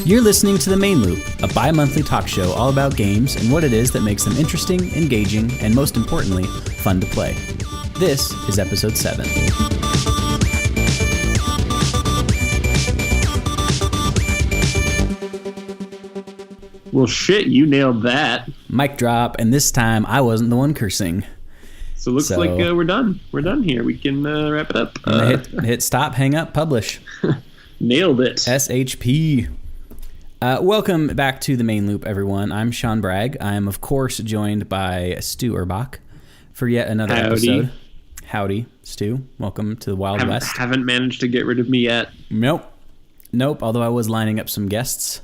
You're listening to The Main Loop, a bi-monthly talk show all about games and what it is that makes them interesting, engaging, and most importantly, fun to play. This is episode 7. Well, shit, you nailed that. Mic drop, and this time I wasn't the one cursing. So it looks like we're done. We're done here. We can wrap it up. Hit stop, hang up, publish. Nailed it. SHP. Welcome back to The Main Loop, everyone. I'm Sean Bragg. I am, of course, joined by Stu Urbach for yet another episode. Howdy, Stu. Welcome to the Wild West. Haven't managed to get rid of me yet. Nope. Although I was lining up some guests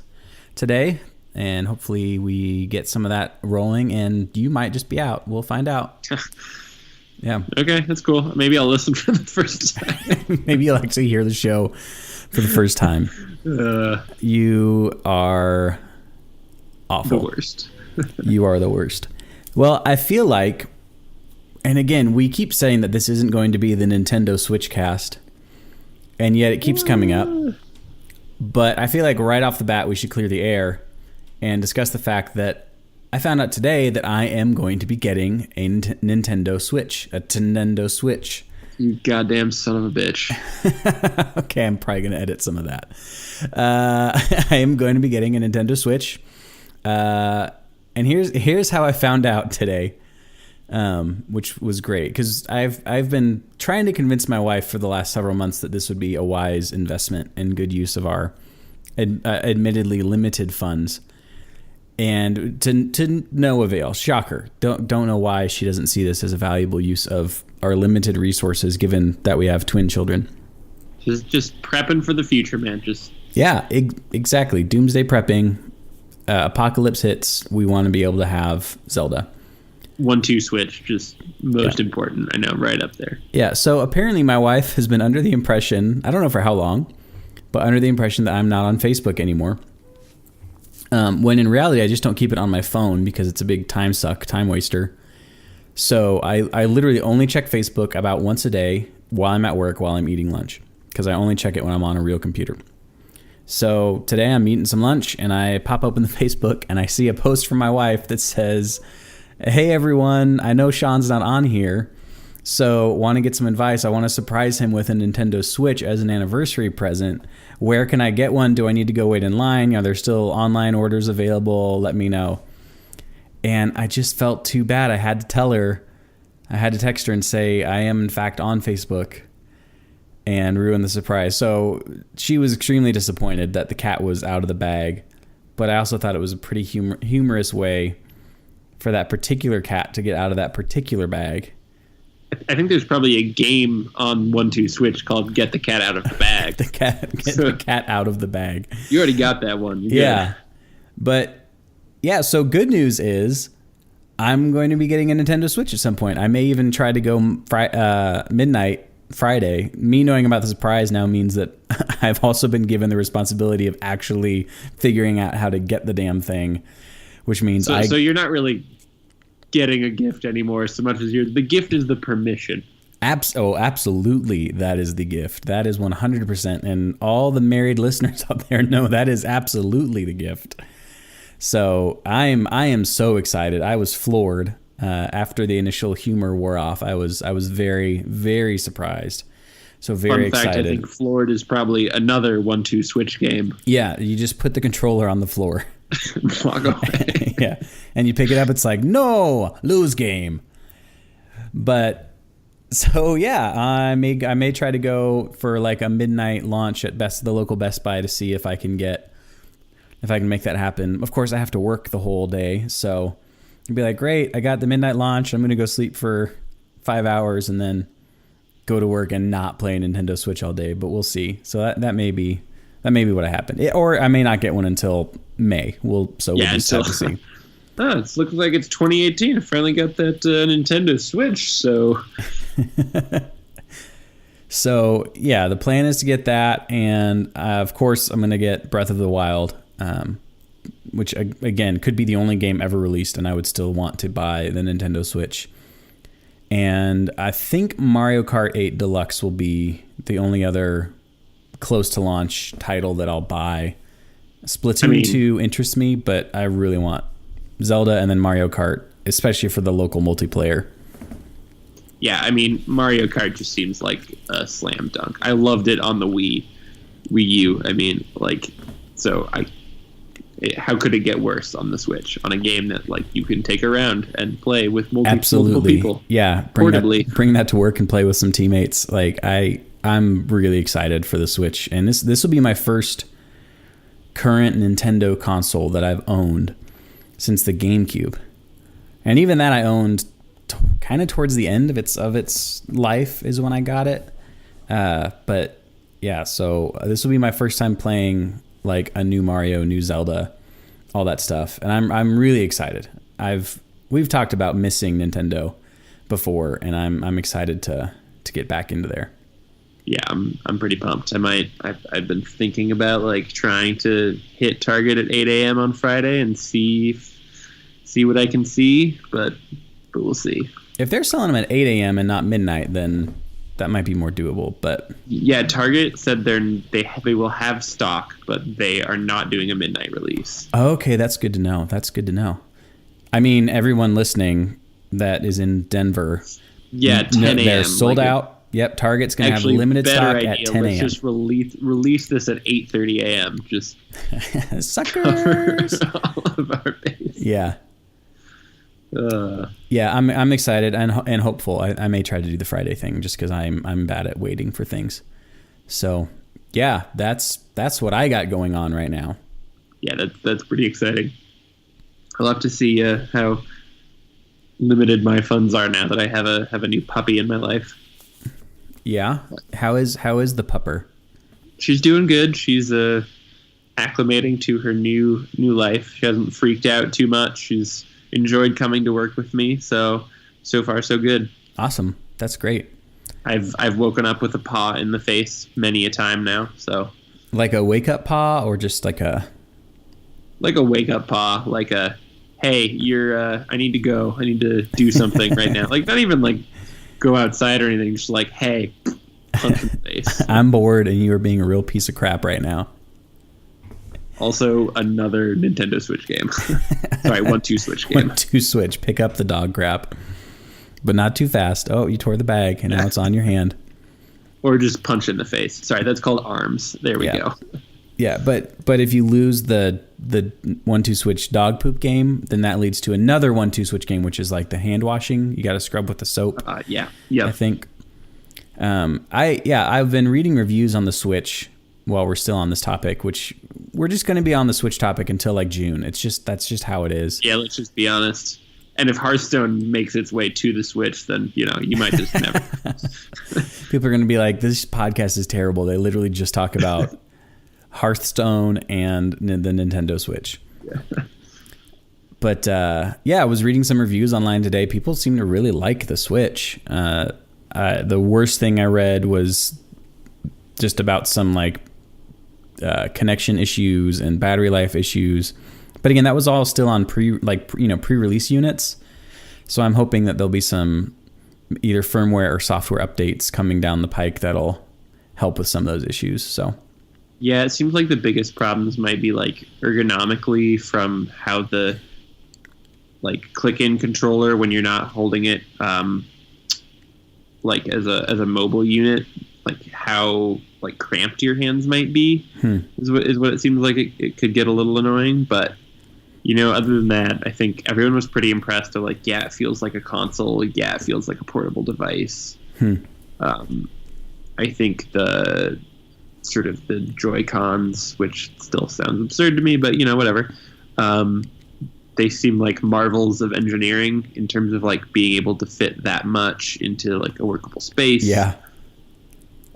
today, and hopefully we get some of that rolling, and you might just be out. We'll find out. Yeah. Okay, that's cool. Maybe I'll listen for the first time. Maybe you'll actually hear the show for the first time. You are awful. The worst. You are the worst. Well, I feel like, and again, we keep saying that this isn't going to be the Nintendo Switch cast, and yet it keeps coming up. But I feel like right off the bat, we should clear the air and discuss the fact that I found out today that I am going to be getting a Nintendo Switch. You goddamn son of a bitch. Okay, I'm probably going to edit some of that. I am going to be getting a Nintendo Switch. And here's how I found out today, which was great. Because I've been trying to convince my wife for the last several months that this would be a wise investment and good use of our admittedly limited funds. And to no avail. Shocker. Don't know why she doesn't see this as a valuable use of our limited resources, given that we have twin children. Just prepping for the future, man. Exactly. Doomsday prepping. Apocalypse hits. We want to be able to have Zelda. 1-2 Switch, just most important. I know, right up there. Yeah. So apparently, my wife has been under the impression, I don't know for how long, but under the impression that I'm not on Facebook anymore. When in reality, I just don't keep it on my phone because it's a big time waster. So I literally only check Facebook about once a day while I'm at work, while I'm eating lunch, because I only check it when I'm on a real computer. So today I'm eating some lunch and I pop open the Facebook and I see a post from my wife that says, "Hey everyone, I know Sean's not on here, so want to get some advice. I want to surprise him with a Nintendo Switch as an anniversary present. Where can I get one? Do I need to go wait in line? Are there still online orders available? Let me know." And I just felt too bad. I had to tell her. I had to text her and say, I am in fact on Facebook, and ruin the surprise. So she was extremely disappointed that the cat was out of the bag. But I also thought it was a pretty humorous way for that particular cat to get out of that particular bag. I think there's probably a game on 1-2 Switch called Get the Cat Out of the Bag. The cat out of the bag. You already got that one. Yeah. But, yeah, so good news is I'm going to be getting a Nintendo Switch at some point. I may even try to go midnight Friday. Me knowing about the surprise now means that I've also been given the responsibility of actually figuring out how to get the damn thing, which means So you're not really getting a gift anymore so much as the gift is the permission. Absolutely, that is the gift. That is 100%, and all the married listeners out there know that is absolutely the gift. So I am so excited. I was floored after the initial humor wore off. I was very, very surprised. So very excited. Fun fact, I think floored is probably another 1-2 Switch game. Yeah, you just put the controller on the floor. Walk away. Yeah, and you pick it up, it's like, no, lose game. But so yeah, I may try to go for like a midnight launch at the local Best Buy to see if I can make that happen. Of course, I have to work the whole day, so I'd be like, great, I got the midnight launch. I'm gonna go sleep for 5 hours and then go to work and not play a Nintendo Switch all day. But we'll see. So that may be what happened. Or I may not get one until May. We'll just have to see. It looks like it's 2018. I finally got that Nintendo Switch. So, so yeah, the plan is to get that, and of course, I'm gonna get Breath of the Wild, which again could be the only game ever released, and I would still want to buy the Nintendo Switch. And I think Mario Kart 8 Deluxe will be the only other close to launch title that I'll buy Splatoon 2 interests me, but I really want Zelda and then Mario Kart, especially for the local multiplayer. Yeah, I mean, Mario Kart just seems like a slam dunk. I loved it on the Wii U. I mean, how could it get worse on the Switch, on a game that like you can take around and play with multiple people? Yeah, bring that to work and play with some teammates. Like I'm really excited for the Switch, and this will be my first current Nintendo console that I've owned since the GameCube, and even that I owned kind of towards the end of its life is when I got it. But yeah, so this will be my first time playing like a new Mario, new Zelda, all that stuff, and I'm really excited. We've talked about missing Nintendo before, and I'm excited to get back into there. Yeah, I'm pretty pumped. I've been thinking about like trying to hit Target at 8 a.m. on Friday and see what I can see, but we'll see. If they're selling them at 8 a.m. and not midnight, then that might be more doable. But yeah, Target said they will have stock, but they are not doing a midnight release. Okay, that's good to know. I mean, everyone listening that is in Denver, 10 a.m. They're sold out. Yep, Target's going to have limited stock at 10 a.m. Let's just release this at 8:30 a.m. Just suckers. All of our base. Yeah. Yeah, I'm excited and hopeful. I may try to do the Friday thing just because I'm bad at waiting for things. So yeah, that's what I got going on right now. Yeah, that's pretty exciting. I'll have to see how limited my funds are now that I have a new puppy in my life. Yeah, how is the pupper? She's doing good. She's acclimating to her new life. She hasn't freaked out too much. She's enjoyed coming to work with me. So far so good. Awesome. That's great. I've woken up with a paw in the face many a time now. So like a wake up paw, or just like a wake up paw, like a, hey, you're I need to go. I need to do something right now. Like not even like go outside or anything. Just like, hey, punch in the face. I'm bored and you are being a real piece of crap right now. Also, another Nintendo Switch game. Sorry, 1-2 Switch game. 1-2 Switch. Pick up the dog crap. But not too fast. Oh, you tore the bag, and now it's on your hand. Or just punch in the face. Sorry, that's called arms. There we go. Yeah, but if you lose the 1-2 Switch dog poop game, then that leads to another 1-2 Switch game, which is like the hand washing. You got to scrub with the soap. Yeah. I think. I've been reading reviews on the Switch while we're still on this topic, which we're just going to be on the Switch topic until like June. That's just how it is. Yeah, let's just be honest. And if Hearthstone makes its way to the Switch, then, you might just never. People are going to be like, this podcast is terrible. They literally just talk about Hearthstone and the Nintendo Switch. Yeah. But I was reading some reviews online today. People seem to really like the Switch. The worst thing I read was just about some like connection issues and battery life issues. But again, that was all still on pre-release units. So I'm hoping that there'll be some either firmware or software updates coming down the pike that'll help with some of those issues. So yeah, it seems like the biggest problems might be like ergonomically from how the like click-in controller when you're not holding it like as a mobile unit, like how like cramped your hands might be is what it seems like. It could get a little annoying, but other than that, I think everyone was pretty impressed. They're like, yeah, it feels like a console. Yeah, it feels like a portable device. I think the sort of the Joy-Cons, which still sounds absurd to me, but whatever. They seem like marvels of engineering in terms of like being able to fit that much into like a workable space. Yeah.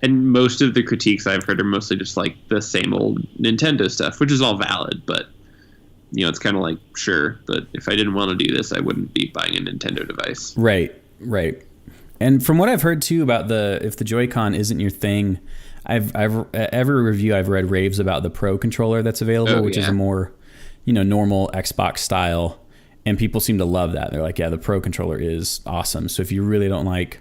And most of the critiques I've heard are mostly just like the same old Nintendo stuff, which is all valid, but it's kind of like, sure, but if I didn't want to do this, I wouldn't be buying a Nintendo device. Right. And from what I've heard too about if the Joy-Con isn't your thing, I've every review I've read raves about the Pro controller that's available, which is a more normal Xbox style, and people seem to love that. They're like, yeah, the Pro controller is awesome. So if you really don't like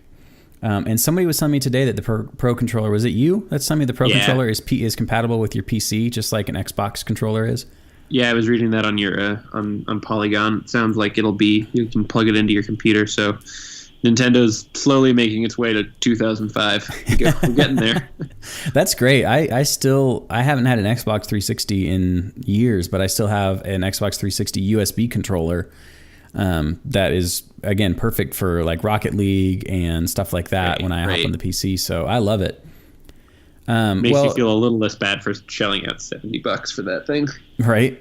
And somebody was telling me today that the Pro controller, was it you that's telling me the Pro controller is compatible with your PC, just like an Xbox controller is? Yeah, I was reading that on your on Polygon. It sounds like you can plug it into your computer. So Nintendo's slowly making its way to 2005. We're getting there. That's great. I haven't had an Xbox 360 in years, but I still have an Xbox 360 USB controller. That is, again, perfect for like Rocket League and stuff like that when I hop on the PC. So I love it. Makes you feel a little less bad for shelling out $70 for that thing. Right.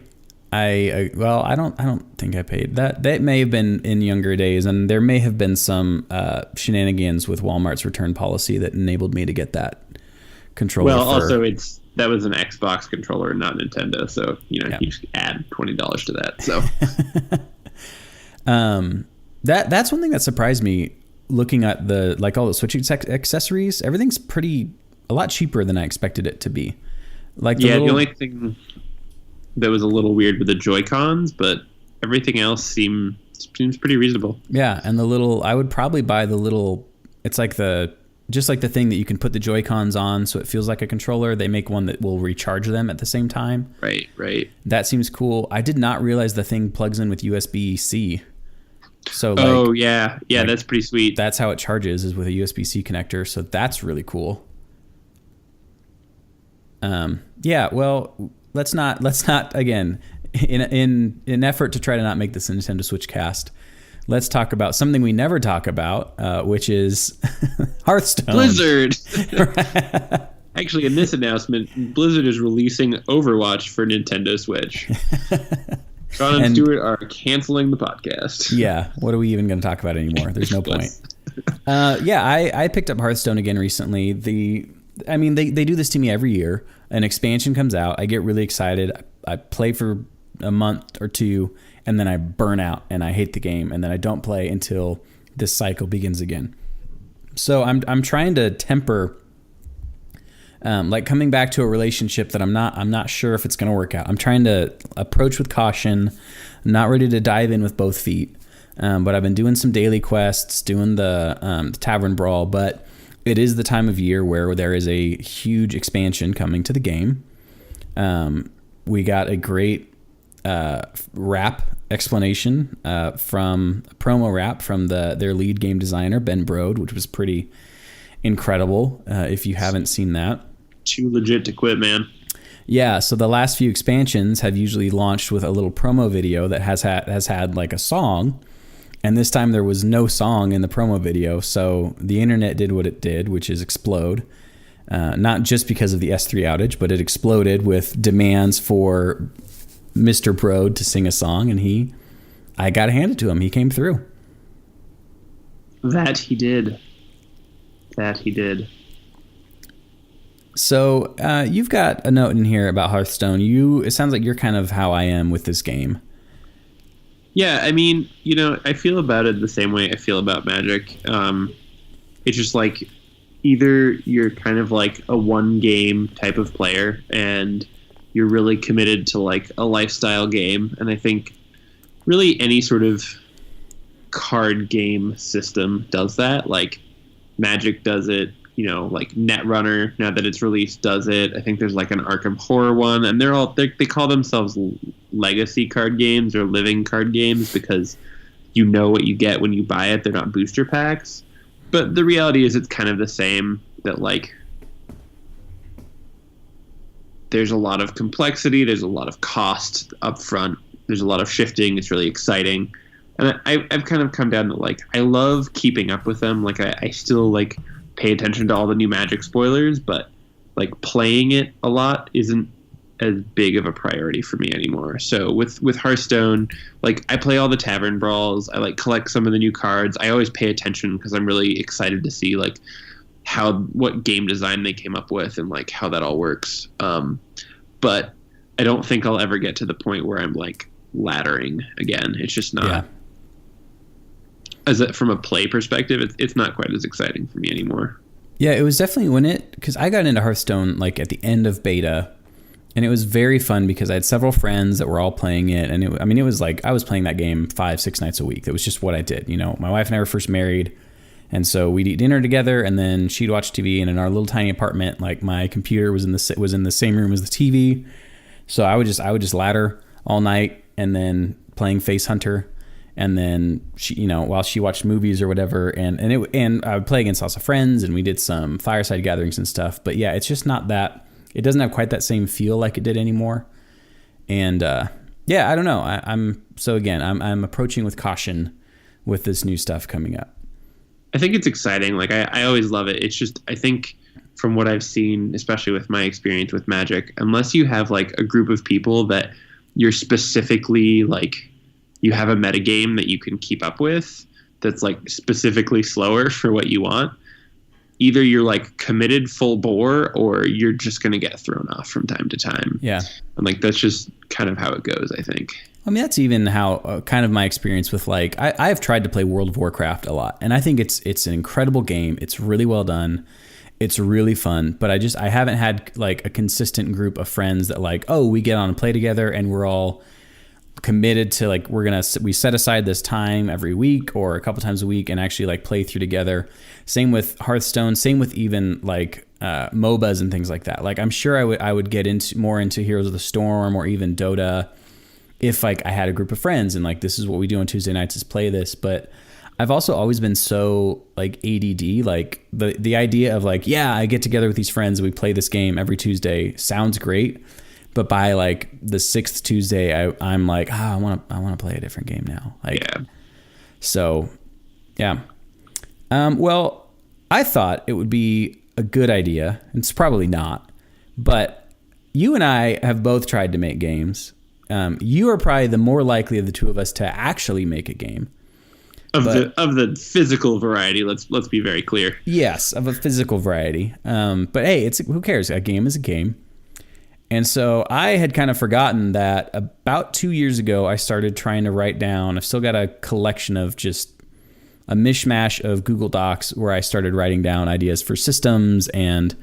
I don't think I paid that. That may have been in younger days, and there may have been some shenanigans with Walmart's return policy that enabled me to get that controller. Well, also that was an Xbox controller, not Nintendo. So, you just add $20 to that. So. That's one thing that surprised me looking at all the Switch accessories. Everything's a lot cheaper than I expected it to be. The only thing that was a little weird with the Joy-Cons, but everything else seems pretty reasonable. Yeah, and I would probably buy it's like just like the thing that you can put the Joy-Cons on so it feels like a controller. They make one that will recharge them at the same time. Right. That seems cool. I did not realize the thing plugs in with USB-C. So that's pretty sweet. That's how it charges, is with a USB-C connector. So that's really cool. Well, let's not again, in an effort to try to not make this a Nintendo Switch cast, let's talk about something we never talk about, which is Hearthstone. Blizzard. Actually, in this announcement, Blizzard is releasing Overwatch for Nintendo Switch. Sean and Stuart are canceling the podcast. Yeah, what are we even going to talk about anymore? There's no point. I picked up Hearthstone again recently. They do this to me every year. An expansion comes out. I get really excited. I play for a month or two, and then I burn out, and I hate the game, and then I don't play until this cycle begins again. So I'm trying to temper, coming back to a relationship that I'm not sure if it's going to work out. I'm trying to approach with caution, not ready to dive in with both feet. But I've been doing some daily quests, doing the Tavern Brawl, but it is the time of year where there is a huge expansion coming to the game. We got a great rap explanation promo rap from their lead game designer, Ben Brode, which was pretty incredible if you haven't seen that. Too legit to quit, man. Yeah, so the last few expansions have usually launched with a little promo video that has had like a song, and this time there was no song in the promo video, so the internet did what it did, which is explode. Not just because of the S3 outage, but it exploded with demands for Mr. Brode to sing a song, and I got to hand it to him. He came through. That he did. So you've got a note in here about Hearthstone. It sounds like you're kind of how I am with this game. Yeah, I mean, I feel about it the same way I feel about Magic. It's just like either you're kind of like a one game type of player and you're really committed to like a lifestyle game. And I think really any sort of card game system does that. Like Magic does it. Like Netrunner, now that it's released, does it. I think there's like an Arkham Horror one, and they call themselves legacy card games or living card games because you know what you get when you buy it. They're not booster packs. But the reality is it's kind of the same, that like there's a lot of complexity, there's a lot of cost up front, there's a lot of shifting, it's really exciting. And I've kind of come down to like, I love keeping up with them. Like I still like pay attention to all the new Magic spoilers, but like playing it a lot isn't as big of a priority for me anymore. So with Hearthstone, like I play all the Tavern Brawls, I like collect some of the new cards. I always pay attention because I'm really excited to see like what game design they came up with and like how that all works. But I don't think I'll ever get to the point where I'm like laddering again. It's just not. Yeah. From a play perspective, it's not quite as exciting for me anymore. Yeah, it was definitely because I got into Hearthstone like at the end of beta, and it was very fun because I had several friends that were all playing it, and it was like I was playing that game 5-6 nights a week. That was just what I did. My wife and I were first married, And so we'd eat dinner together, and then she'd watch TV. And in our little tiny apartment, like my computer was in the same room as the TV. So I would just ladder all night, and then playing Face Hunter, and then she, while she watched movies or whatever, and I would play against lots of friends, and we did some fireside gatherings and stuff. But yeah, it's just not that. It doesn't have quite that same feel like it did anymore. And yeah, I don't know. I'm approaching with caution with this new stuff coming up. I think it's exciting. Like I always love it. It's just, I think from what I've seen, especially with my experience with Magic, unless you have like a group of people that you're specifically like, you have a metagame that you can keep up with that's like specifically slower for what you want, either you're like committed full bore or you're just going to get thrown off from time to time. Yeah. And like, that's just kind of how it goes, I think. I mean, that's even how kind of my experience with like, I've tried to play World of Warcraft a lot, and I think it's an incredible game. It's really well done. It's really fun, but I haven't had like a consistent group of friends that like, oh, we get on and play together and we're all committed to like, we set aside this time every week or a couple times a week and actually like play through together. Same with Hearthstone, same with even like MOBAs and things like that. Like I'm sure I would get into Heroes of the Storm or even Dota if like I had a group of friends and like, this is what we do on Tuesday nights is play this. But I've also always been so like ADD, like the idea of like, yeah, I get together with these friends and we play this game every Tuesday sounds great. But by like the 6th Tuesday, I'm like, I want to play a different game now. Like, yeah. So yeah. Well, I thought it would be a good idea. It's probably not, but you and I have both tried to make games. You are probably the more likely of the two of us to actually make a game. Of the physical variety, let's be very clear. Yes, of a physical variety. But hey, who cares? A game is a game. And so I had kind of forgotten that about 2 years ago, I started trying to write down. I've still got a collection of just a mishmash of Google Docs where I started writing down ideas for systems and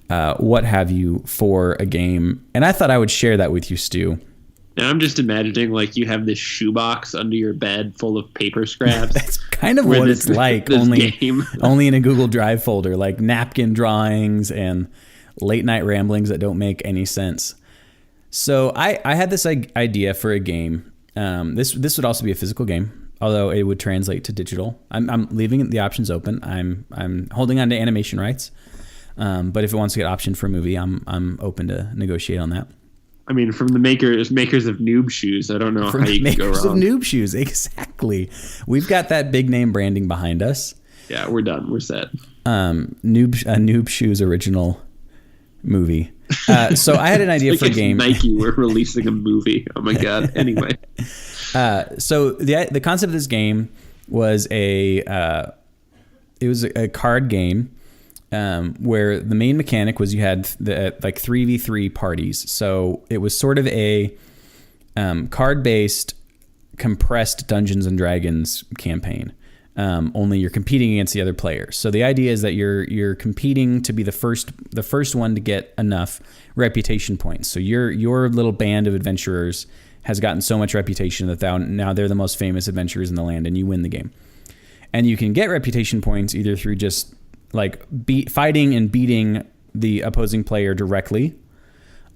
what have you for a game. And I thought I would share that with you, Stu. Now I'm just imagining like you have this shoebox under your bed full of paper scraps. That's kind of what it's like, only in a Google Drive folder, like napkin drawings and late night ramblings that don't make any sense. So I had this idea for a game. This would also be a physical game, although it would translate to digital. I'm leaving the options open. I'm holding on to animation rights, but if it wants to get optioned for a movie, I'm open to negotiate on that. I mean, from the makers of Noob shoes, I don't know how you can go wrong. Makers of Noob shoes, exactly. We've got that big name branding behind us. Yeah, we're done. We're set. Noob shoes original movie. So I had an idea for a game. Nike were releasing a movie. Oh my god. Anyway. So the concept of this game was a card game. Where the main mechanic was you had like 3v3 parties. So it was sort of a card-based compressed Dungeons and Dragons campaign. Only you're competing against the other players. So the idea is that you're competing to be the first one to get enough reputation points. So your little band of adventurers has gotten so much reputation that now they're the most famous adventurers in the land, and you win the game. And you can get reputation points either through just like fighting and beating the opposing player directly,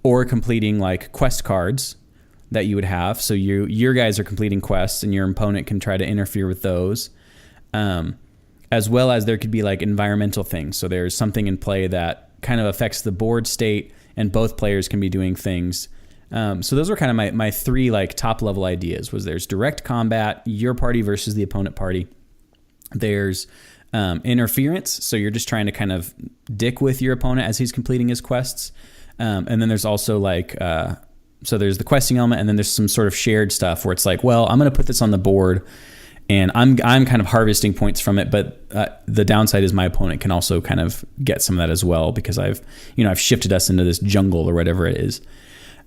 or completing like quest cards that you would have. So your guys are completing quests and your opponent can try to interfere with those. As well as there could be like environmental things. So there's something in play that kind of affects the board state and both players can be doing things. So those were kind of my three like top level ideas. There's direct combat, your party versus the opponent party. There's interference, so you're just trying to kind of dick with your opponent as he's completing his quests, and then there's also like so there's the questing element, and then there's some sort of shared stuff where it's like, well, I'm going to put this on the board and I'm kind of harvesting points from it, but the downside is my opponent can also kind of get some of that as well, because I've shifted us into this jungle or whatever it is.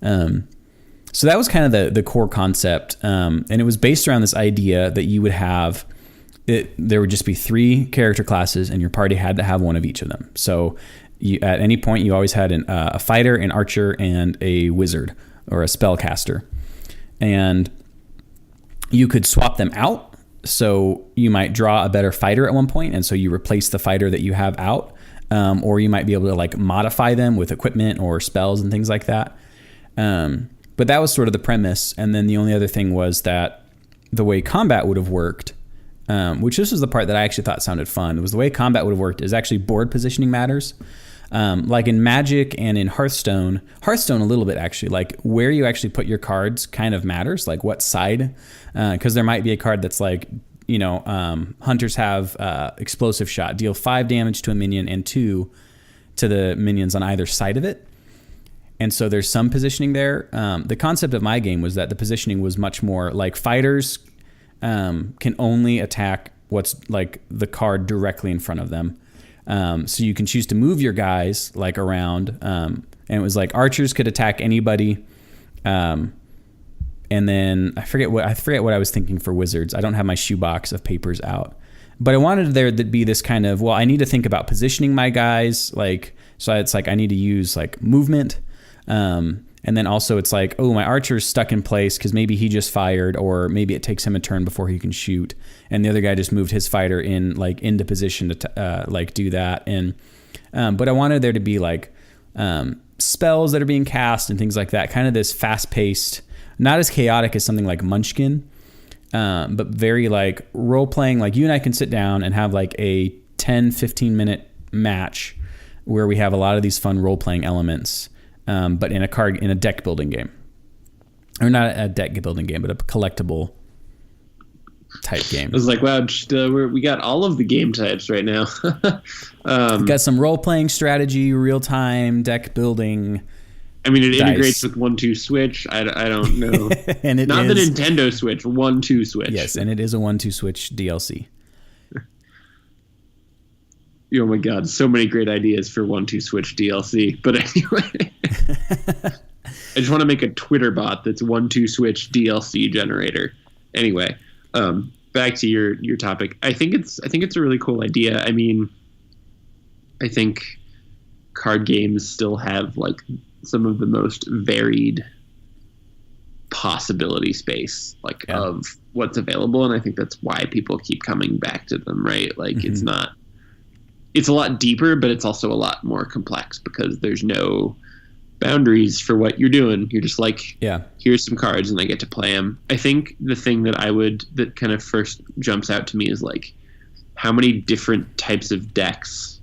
So that was kind of the core concept, and it was based around this idea that you would have there would just be 3 character classes, and your party had to have one of each of them. So at any point, you always had a fighter, an archer, and a wizard or a spellcaster. And you could swap them out So you might draw a better fighter at one point, and so you replace the fighter that you have out, or you might be able to like modify them with equipment or spells and things like that. But that was sort of the premise. And then the only other thing was that the way combat would have worked, which this was the part that I actually thought sounded fun, was the way combat would have worked is actually board positioning matters. Like in Magic and in Hearthstone a little bit actually, like where you actually put your cards kind of matters, like what side, because there might be a card that's like, hunters have explosive shot, deal 5 damage to a minion and 2 to the minions on either side of it. And so there's some positioning there. The concept of my game was that the positioning was much more like fighters can only attack what's like the card directly in front of them. So you can choose to move your guys like around, and it was like archers could attack anybody. And then I forget what I was thinking for wizards. I don't have my shoebox of papers out, but I wanted there to be this kind of, well, I need to think about positioning my guys. Like, so it's like, I need to use like movement. And then also it's like, oh, my archer's stuck in place because maybe he just fired, or maybe it takes him a turn before he can shoot, and the other guy just moved his fighter in like into position to like do that. And but I wanted there to be like spells that are being cast and things like that, kind of this fast-paced, not as chaotic as something like Munchkin, but very like role-playing. Like you and I can sit down and have like a 10-15 minute match where we have a lot of these fun role-playing elements. But in a deck building game, or not a deck building game, but a collectible type game. I was like, wow, we got all of the game types right now. Got some role playing strategy, real time deck building. I mean, it integrates with 1-2 Switch. I don't know. And it not is, the Nintendo Switch, 1-2 Switch. Yes, and it is a 1-2 Switch DLC. Oh my god, so many great ideas for 1-2 Switch DLC. But anyway, I just want to make a Twitter bot that's 1-2 Switch DLC generator. Anyway, back to your topic. I think it's a really cool idea. I mean, I think card games still have like some of the most varied possibility space of what's available, and I think that's why people keep coming back to them, right? Like it's a lot deeper, but it's also a lot more complex because there's no boundaries for what you're doing. You're just like, here's some cards and I get to play them. I think the thing that kind of first jumps out to me is like, how many different types of decks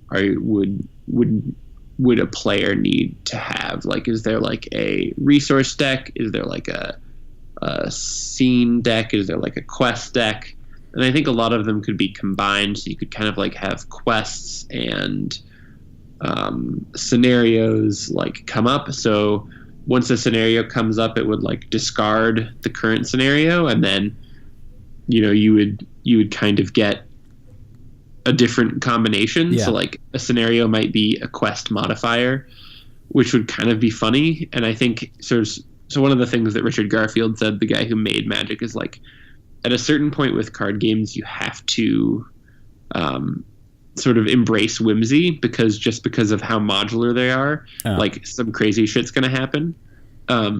would a player need to have? Like, is there like a resource deck? Is there like a scene deck? Is there like a quest deck? And I think a lot of them could be combined, so you could kind of like have quests and scenarios like come up. So once a scenario comes up, it would like discard the current scenario, and then you would kind of get a different combination. So like a scenario might be a quest modifier, which would kind of be funny. And I think so one of the things that Richard Garfield said, the guy who made Magic, is like, at a certain point with card games, you have to sort of embrace whimsy, because of how modular they are, like some crazy shit's going to happen.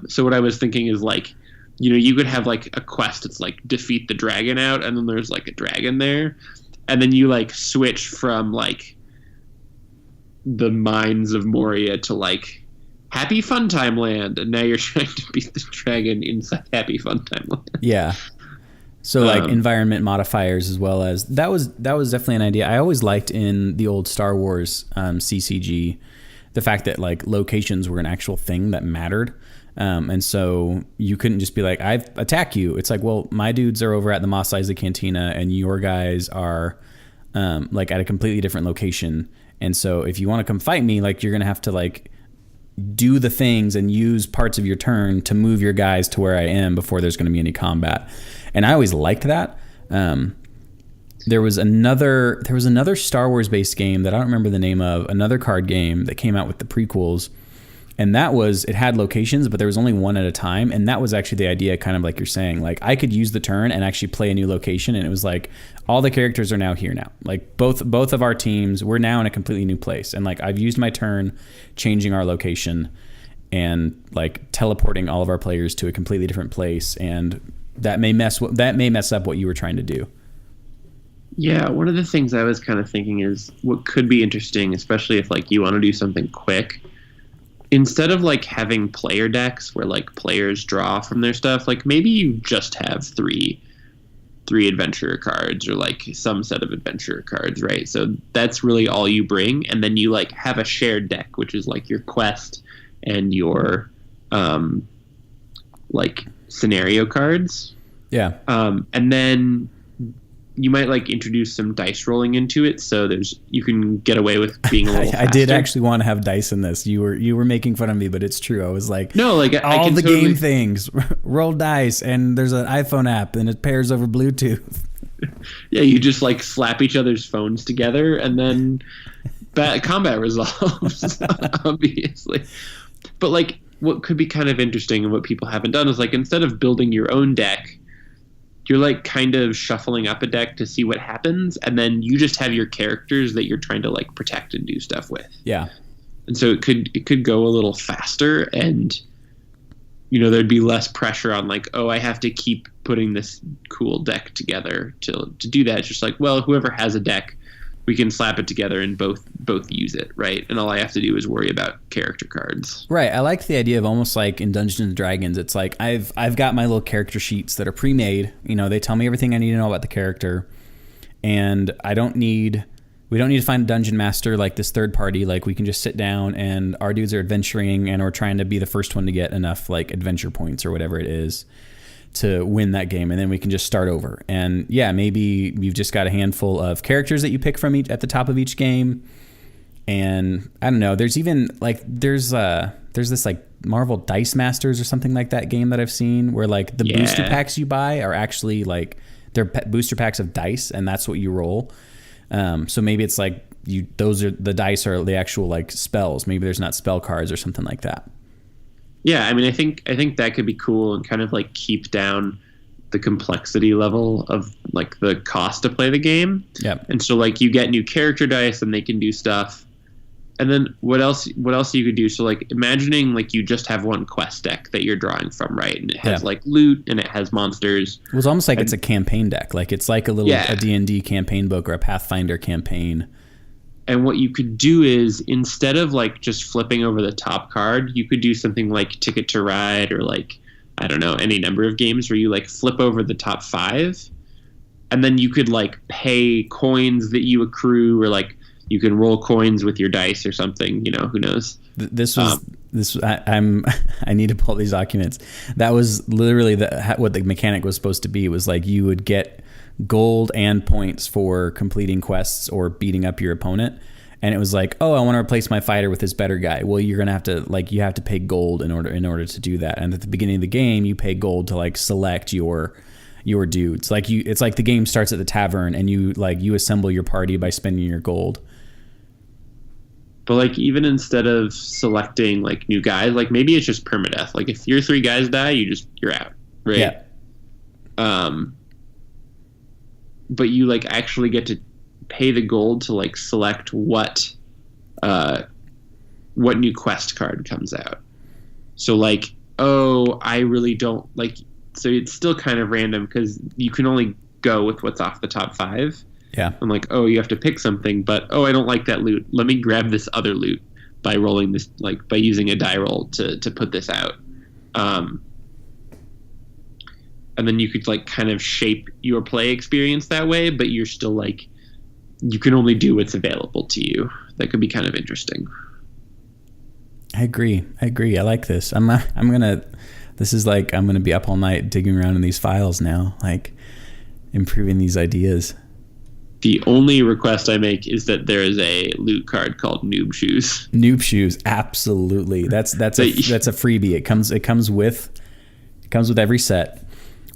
So what I was thinking is like, you could have like a quest that's like defeat the dragon out, and then there's like a dragon there. And then you like switch from like the Mines of Moria to like Happy Fun Time Land. And now you're trying to beat the dragon inside Happy Fun Time Land. Yeah. So like environment modifiers, as well as that was definitely an idea I always liked in the old Star Wars CCG, the fact that like locations were an actual thing that mattered. And so you couldn't just be like, I attack you. It's like, well, my dudes are over at the Mos Eisley Cantina and your guys are like at a completely different location. And so if you want to come fight me, like you're going to have to like do the things and use parts of your turn to move your guys to where I am before there's going to be any combat. And I always liked that. There was another Star Wars based game that I don't remember the name of, another card game that came out with the prequels. And it had locations, but there was only one at a time. And that was actually the idea, kind of like you're saying, like I could use the turn and actually play a new location. And it was like, all the characters are now here now. Like both of our teams, we're now in a completely new place. And like, I've used my turn changing our location and like teleporting all of our players to a completely different place. And that may mess up what you were trying to do. Yeah, one of the things I was kind of thinking is what could be interesting, especially if like you want to do something quick. Instead of like having player decks where like players draw from their stuff, like maybe you just have three adventurer cards or like some set of adventurer cards, right? So that's really all you bring, and then you like have a shared deck, which is like your quest and your like scenario cards. Yeah. And then you might like introduce some dice rolling into it, so you can get away with being a little faster. I did actually want to have dice in this. You were making fun of me, but it's true. I was like, no, like all the totally... game things, roll dice, and there's an iPhone app, and it pairs over Bluetooth. Yeah, you just like slap each other's phones together, and then combat resolves, obviously. But like, what could be kind of interesting and what people haven't done is like instead of building your own deck, you're like kind of shuffling up a deck to see what happens, and then you just have your characters that you're trying to like protect and do stuff with. Yeah. And so it could go a little faster, and there'd be less pressure on like, oh, I have to keep putting this cool deck together to do that. It's just like, well, whoever has a deck, we can slap it together and both use it, right? And all I have to do is worry about character cards. Right. I like the idea of almost like in Dungeons and Dragons, it's like I've got my little character sheets that are pre-made. They tell me everything I need to know about the character, and we don't need to find a dungeon master like this third party. Like we can just sit down and our dudes are adventuring and we're trying to be the first one to get enough like adventure points or whatever it is to win that game, and then we can just start over. And yeah, maybe you've just got a handful of characters that you pick from at the top of each game. And I don't know, there's even like there's this like Marvel Dice Masters or something like that game that I've seen where like the booster packs you buy are actually like they're booster packs of dice, and that's what you roll. So maybe it's like the dice are the actual like spells. Maybe there's not spell cards or something like that. Yeah, I mean, I think that could be cool and kind of like keep down the complexity level of like the cost to play the game. Yeah. And so like you get new character dice and they can do stuff. And then what else you could do? So like imagining like you just have one quest deck that you're drawing from, right? And it has like loot and it has monsters. It was almost like it's a campaign deck. Like it's like a little a D&D campaign book or a Pathfinder campaign. And what you could do is instead of like just flipping over the top card, you could do something like Ticket to Ride or like, I don't know, any number of games where you like flip over the top 5, and then you could like pay coins that you accrue, or like you can roll coins with your dice or something, who knows. I need to pull these documents. That was literally what the mechanic was supposed to be. It was like you would get gold and points for completing quests or beating up your opponent, and it was like, oh, I want to replace my fighter with this better guy. Well, you're gonna have to you have to pay gold in order to do that. And at the beginning of the game, you pay gold to like select your dudes. Like it's like the game starts at the tavern, and you assemble your party by spending your gold. But like even instead of selecting like new guys, like maybe it's just permadeath. Like if your 3 guys die, you're out, right? Yeah. But you like actually get to pay the gold to like select what new quest card comes out. So like, oh, I really don't like. So it's still kind of random because you can only go with what's off the top 5. Yeah. I'm like, oh, you have to pick something, but oh, I don't like that loot. Let me grab this other loot by rolling this, like by using a die roll to put this out. And then you could like kind of shape your play experience that way, but you're still like, you can only do what's available to you. That could be kind of interesting. I agree. I like this. I'm gonna be up all night digging around in these files now, like improving these ideas. The only request I make is that there is a loot card called Noob Shoes. Noob Shoes, absolutely. That's a freebie. It comes with every set.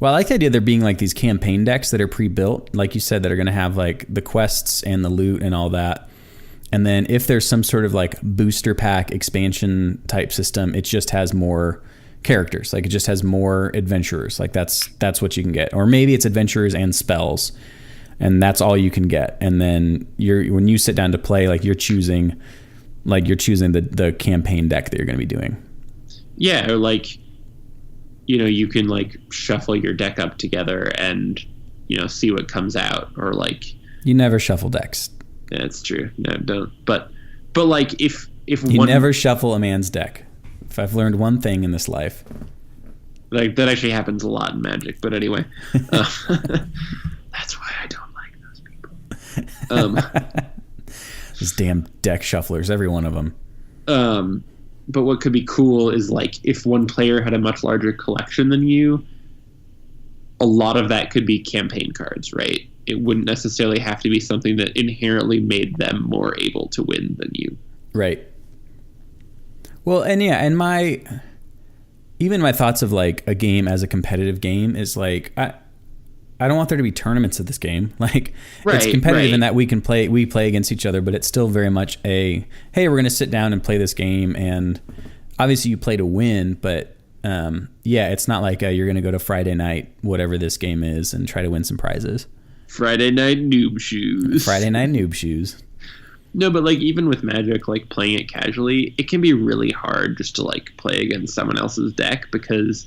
Well, I like the idea of there being like these campaign decks that are pre-built, like you said, that are going to have like the quests and the loot and all that. And then if there's some sort of like booster pack expansion type system, it just has more characters. Like it just has more adventurers. Like that's what you can get. Or maybe it's adventurers and spells, and that's all you can get. And then when you sit down to play, like you're choosing the campaign deck that you're going to be doing. Yeah, or like you can like shuffle your deck up together and see what comes out, or like you never shuffle decks. Yeah, it's true. No, don't. But like if you never shuffle a man's deck. If I've learned one thing in this life, like that actually happens a lot in Magic. But anyway, that's why I don't like those people. These damn deck shufflers, every one of them. But what could be cool is like if one player had a much larger collection than you, a lot of that could be campaign cards, right? It wouldn't necessarily have to be something that inherently made them more able to win than you. Right. Well, and yeah, and my thoughts of like a game as a competitive game is like, I don't want there to be tournaments of this game. Like, it's competitive in that we play against each other, but it's still very much hey, we're going to sit down and play this game. And obviously you play to win, but it's not like you're going to go to Friday night, whatever this game is, and try to win some prizes. Friday night noob shoes. No, but like even with Magic, like playing it casually, it can be really hard just to like play against someone else's deck, because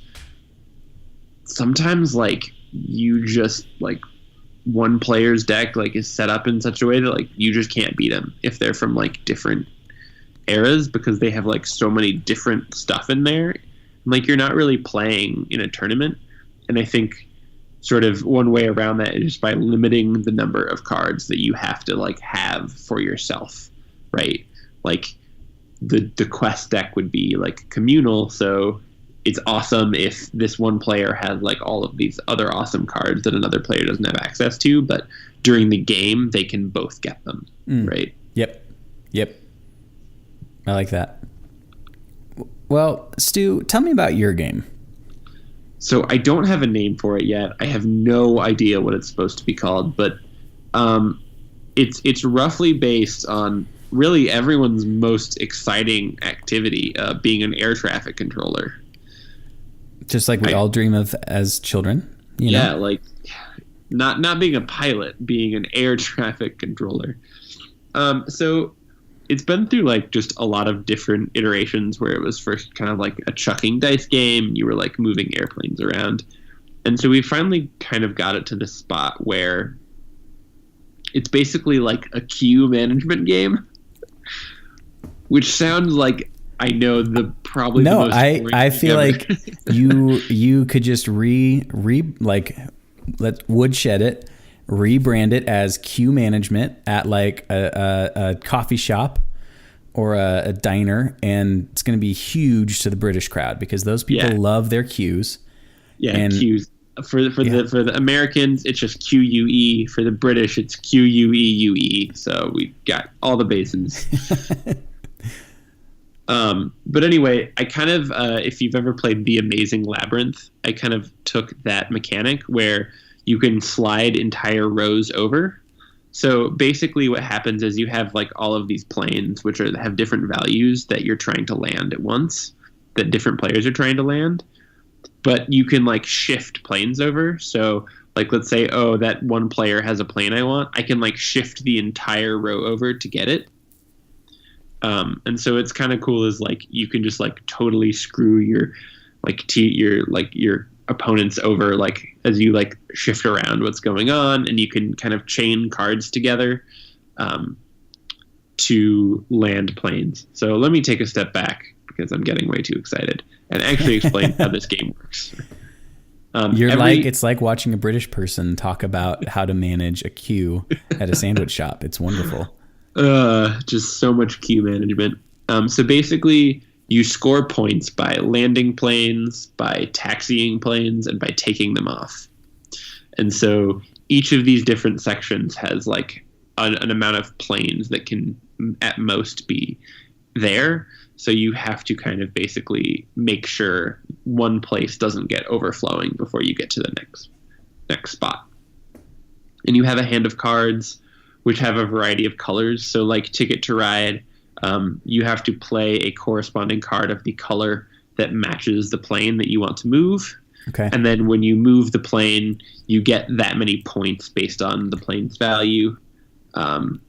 sometimes like you just like one player's deck like is set up in such a way that like you just can't beat them if they're from like different eras, because they have like so many different stuff in there. Like you're not really playing in a tournament. And I think sort of one way around that is just by limiting the number of cards that you have to like have for yourself, right? Like the quest deck would be like communal, so it's awesome if this one player has like all of these other awesome cards that another player doesn't have access to, but during the game they can both get them, right? Yep. I like that. Well, Stu, tell me about your game. So I don't have a name for it yet. I have no idea what it's supposed to be called, but it's roughly based on really everyone's most exciting activity, being an air traffic controller. Just like we all dream of as children. You know? Like not being a pilot, being an air traffic controller. So it's been through like just a lot of different iterations, where it was first kind of like a chucking dice game. You were like moving airplanes around. And so we finally kind of got it to this spot where it's basically like a queue management game, which sounds like, I know the most I feel like you could just let's woodshed it, rebrand it as queue management at like a coffee shop or a diner, and it's going to be huge to the British crowd because those people love their queues. Yeah, and queues. For the Americans, it's just QUE. For the British, it's QUEUE. So we got all the bases. But anyway, I kind of, if you've ever played The Amazing Labyrinth, I kind of took that mechanic where you can slide entire rows over. So basically what happens is you have like all of these planes, which have different values that you're trying to land at once, that different players are trying to land. But you can like shift planes over. So like, let's say, that one player has a plane I want. I can like shift the entire row over to get it. And so it's kind of cool is like you can just like totally screw your opponents over, like as you like shift around what's going on, and you can kind of chain cards together to land planes. So let me take a step back because I'm getting way too excited and actually explain how this game works. It's like watching a British person talk about how to manage a queue at a sandwich shop. It's wonderful. Just so much queue management. So basically you score points by landing planes, by taxiing planes, and by taking them off. And so each of these different sections has like an amount of planes that can at most be there. So you have to kind of basically make sure one place doesn't get overflowing before you get to the next spot. And you have a hand of cards which have a variety of colors. So like Ticket to Ride, you have to play a corresponding card of the color that matches the plane that you want to move. Okay. And then when you move the plane, you get that many points based on the plane's value. And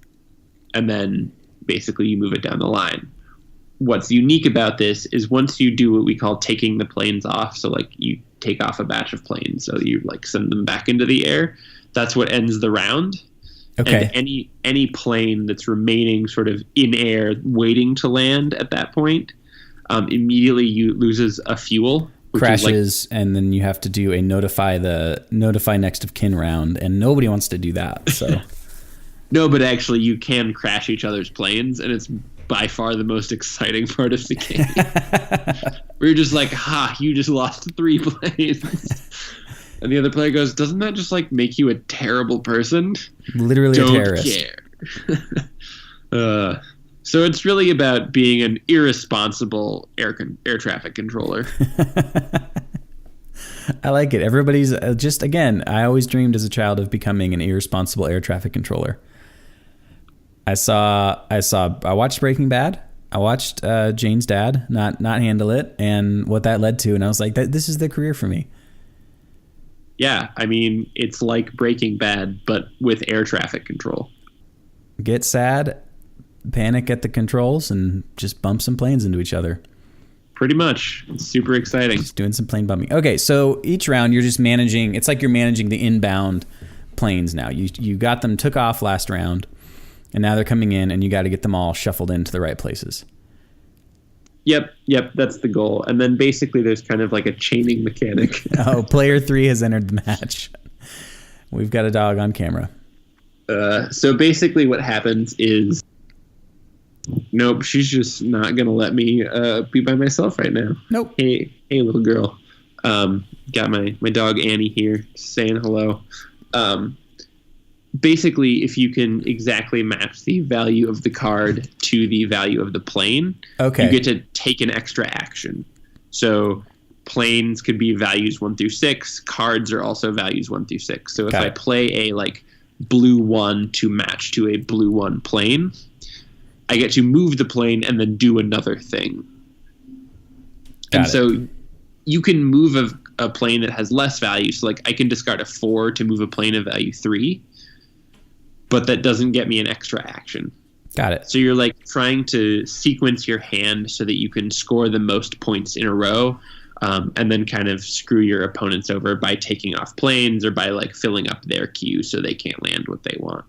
then basically you move it down the line. what's unique about this is once you do what we call taking the planes off, so like you take off a batch of planes, so you like send them back into the air, that's what ends the round. Okay. And any plane that's remaining sort of in air waiting to land at that point immediately loses a fuel. Crashes, and then you have to do a notify next of kin round, and nobody wants to do that. So no, but actually you can crash each other's planes, and it's by far the most exciting part of the game. We're just like, you just lost 3 planes. And the other player goes, doesn't that just like make you a terrible person? Literally Don't a terrorist. Care. So it's really about being an irresponsible air traffic controller. I like it. Everybody's just, again, I always dreamed as a child of becoming an irresponsible air traffic controller. I watched Breaking Bad. I watched Jane's dad not handle it, and what that led to, and I was like, this is the career for me. Yeah, I mean, it's like Breaking Bad, but with air traffic control. Get sad, panic at the controls, and just bump some planes into each other. Pretty much. It's super exciting. Just doing some plane bumping. Okay, so each round you're just managing, it's like you're managing the inbound planes now. You got them, took off last round, and now they're coming in, and you got to get them all shuffled into the right places. Yep, that's the goal. And then basically there's kind of like a chaining mechanic. Player 3 has entered the match. We've got a dog on camera. So basically what happens is, nope, she's just not going to let me be by myself right now. Nope. Hey, little girl. Got my dog Annie here saying hello. Basically, if you can exactly match the value of the card to the value of the plane, okay, you get to take an extra action. So planes could be values 1 through 6. Cards are also values 1 through 6. So if I play a like blue 1 to match to a blue 1 plane, I get to move the plane and then do another thing. So you can move a plane that has less value. So like I can discard a 4 to move a plane of value 3. But that doesn't get me an extra action. Got it. So you're like trying to sequence your hand so that you can score the most points in a row, and then kind of screw your opponents over by taking off planes or by like filling up their queue so they can't land what they want.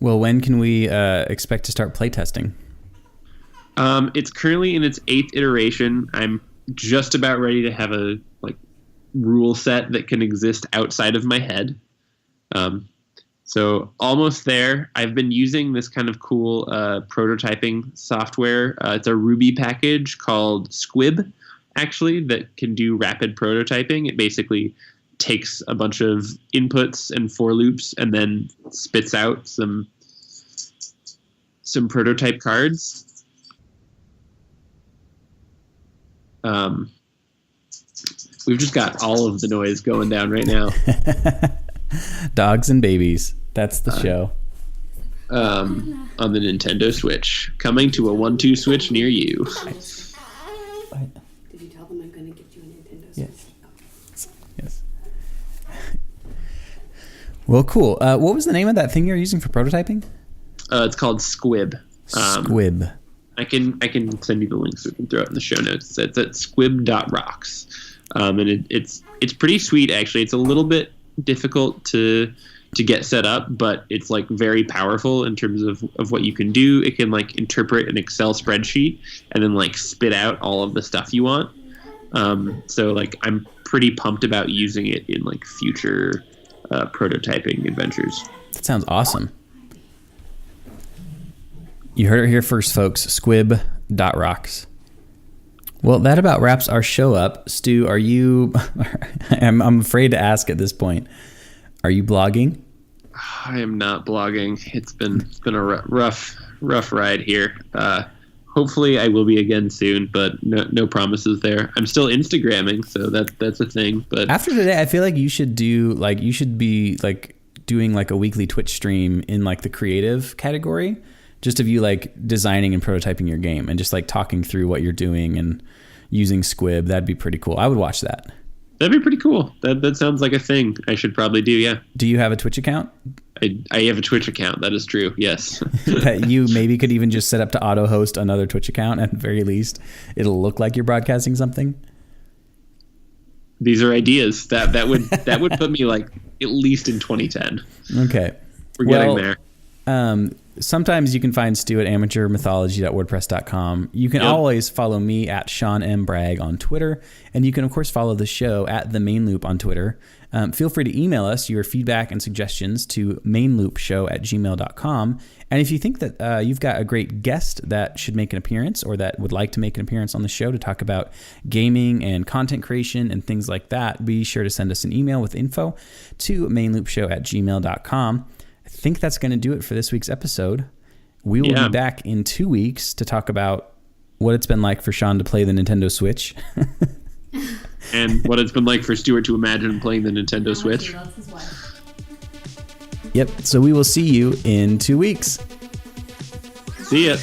Well, when can we expect to start playtesting? It's currently in its 8th iteration. I'm just about ready to have a like rule set that can exist outside of my head. So almost there. I've been using this kind of cool prototyping software. It's a Ruby package called Squib, actually, that can do rapid prototyping. It basically takes a bunch of inputs and for loops and then spits out some prototype cards. We've just got all of the noise going down right now. Dogs and babies. That's the show. On the Nintendo Switch. Coming to a 1-2 Switch near you. Did you tell them I'm going to get you a Nintendo Switch? Yes. Yes. Well, cool. What was the name of that thing you're using for prototyping? It's called Squib. Squib. I can send you the links. We can throw it in the show notes. It's at squib.rocks. And it's pretty sweet, actually. It's a little bit difficult to get set up, but it's like very powerful in terms of what you can do. It can like interpret an Excel spreadsheet and then like spit out all of the stuff you want. So like I'm pretty pumped about using it in like future prototyping adventures. That sounds awesome. You heard it here first, folks. Squib.rocks. Well, that about wraps our show up. Stu, are you... I'm afraid to ask at this point. Are you blogging? I am not blogging. It's been a rough ride here. Hopefully I will be again soon, but no promises there. I'm still Instagramming, so that's a thing. But after today, I feel like you should be doing like a weekly Twitch stream in like the creative category, just of you like designing and prototyping your game and just like talking through what you're doing and using Squib. That'd be pretty cool. I would watch that. That'd be pretty cool. That sounds like a thing I should probably do, yeah. Do you have a Twitch account? I have a Twitch account. That is true. Yes. That you maybe could even just set up to auto host another Twitch account. At the very least, it'll look like you're broadcasting something. These are ideas that would put me like at least in 2010. Okay. We're getting there. Sometimes you can find Stu at amateurmythology.wordpress.com. You can always follow me at Sean M. Bragg on Twitter. And you can, of course, follow the show at The Main Loop on Twitter. Feel free to email us your feedback and suggestions to mainloopshow@gmail.com. And if you think that you've got a great guest that should make an appearance or that would like to make an appearance on the show to talk about gaming and content creation and things like that, be sure to send us an email with info to mainloopshow@gmail.com. I think that's going to do it for this week's episode. We will be back in 2 weeks to talk about what it's been like for Sean to play the Nintendo Switch. And what it's been like for Stuart to imagine playing the Nintendo Switch. Yep. So we will see you in 2 weeks. See ya.